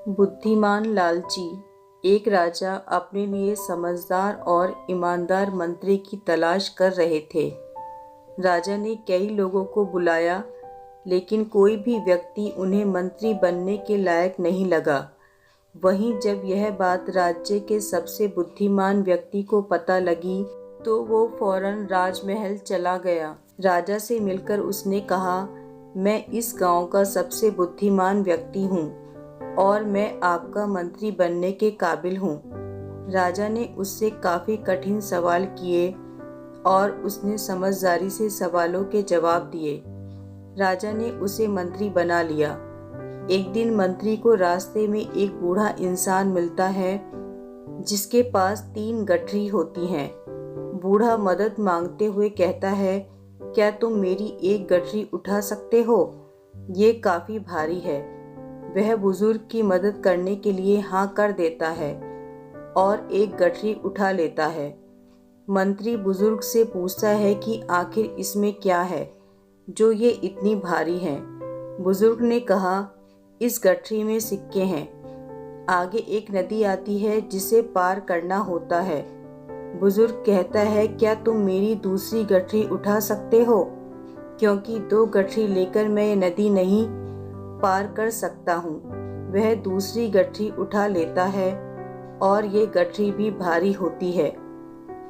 बुद्धिमान लालची। एक राजा अपने लिए समझदार और ईमानदार मंत्री की तलाश कर रहे थे। राजा ने कई लोगों को बुलाया, लेकिन कोई भी व्यक्ति उन्हें मंत्री बनने के लायक नहीं लगा। वहीं जब यह बात राज्य के सबसे बुद्धिमान व्यक्ति को पता लगी, तो वो फौरन राजमहल चला गया। राजा से मिलकर उसने कहा, मैं इस गांव का सबसे बुद्धिमान व्यक्ति हूँ और मैं आपका मंत्री बनने के काबिल हूँ। राजा ने उससे काफ़ी कठिन सवाल किए और उसने समझदारी से सवालों के जवाब दिए। राजा ने उसे मंत्री बना लिया। एक दिन मंत्री को रास्ते में एक बूढ़ा इंसान मिलता है जिसके पास 3 गठरी होती हैं। बूढ़ा मदद मांगते हुए कहता है, क्या तुम मेरी एक गठरी उठा सकते हो? ये काफ़ी भारी है। वह बुजुर्ग की मदद करने के लिए हाँ कर देता है और एक गठरी उठा लेता है। मंत्री बुजुर्ग से पूछता है कि आखिर इसमें क्या है जो ये इतनी भारी है। बुजुर्ग ने कहा, इस गठरी में सिक्के हैं। आगे एक नदी आती है जिसे पार करना होता है। बुजुर्ग कहता है, क्या तुम मेरी दूसरी गठरी उठा सकते हो? क्योंकि 2 गठरी लेकर मैं ये नदी नहीं पार कर सकता हूँ। वह दूसरी गठरी उठा लेता है और ये गठरी भी भारी होती है।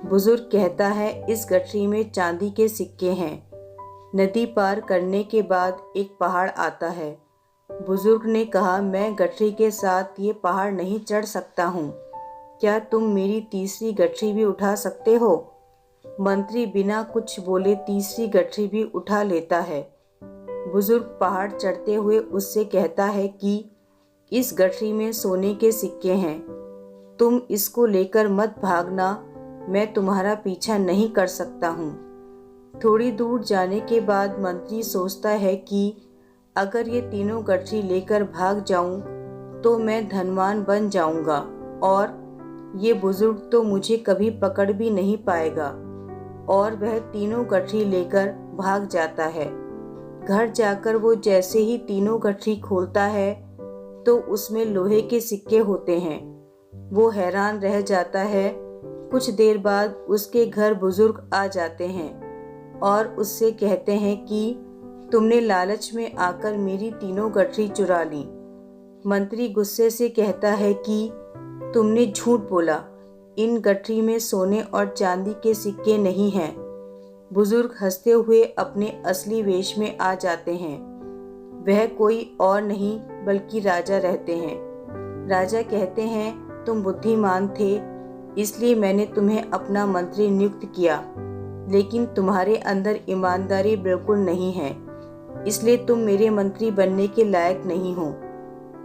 बुजुर्ग कहता है, इस गठरी में चांदी के सिक्के हैं। नदी पार करने के बाद एक पहाड़ आता है। बुजुर्ग ने कहा, मैं गठरी के साथ ये पहाड़ नहीं चढ़ सकता हूँ। क्या तुम मेरी तीसरी गठरी भी उठा सकते हो? मंत्री बिना कुछ बोले तीसरी गठरी भी उठा लेता है। बुजुर्ग पहाड़ चढ़ते हुए उससे कहता है कि इस गठरी में सोने के सिक्के हैं। तुम इसको लेकर मत भागना, मैं तुम्हारा पीछा नहीं कर सकता हूँ। थोड़ी दूर जाने के बाद मंत्री सोचता है कि अगर ये तीनों गठरी लेकर भाग जाऊं तो मैं धनवान बन जाऊंगा और ये बुजुर्ग तो मुझे कभी पकड़ भी नहीं पाएगा। और वह तीनों गठरी लेकर भाग जाता है। घर जाकर वो जैसे ही तीनों गठरी खोलता है तो उसमें लोहे के सिक्के होते हैं। वो हैरान रह जाता है। कुछ देर बाद उसके घर बुजुर्ग आ जाते हैं और उससे कहते हैं कि तुमने लालच में आकर मेरी तीनों गठरी चुरा ली। मंत्री गुस्से से कहता है कि तुमने झूठ बोला, इन गठरी में सोने और चांदी के सिक्के नहीं हैं। बुजुर्ग हंसते हुए अपने असली वेश में आ जाते हैं। वह कोई और नहीं बल्कि राजा रहते हैं। राजा कहते हैं, तुम बुद्धिमान थे, इसलिए मैंने तुम्हें अपना मंत्री नियुक्त किया, लेकिन तुम्हारे अंदर ईमानदारी बिल्कुल नहीं है, इसलिए तुम मेरे मंत्री बनने के लायक नहीं हो।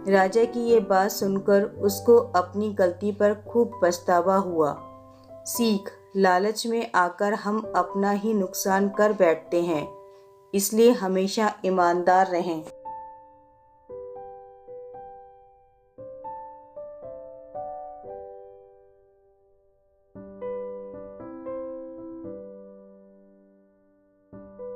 राजा की ये बात सुनकर उसको अपनी गलती पर खूब पछतावा हुआ। सीख, लालच में आकर हम अपना ही नुकसान कर बैठते हैं, इसलिए हमेशा ईमानदार रहें।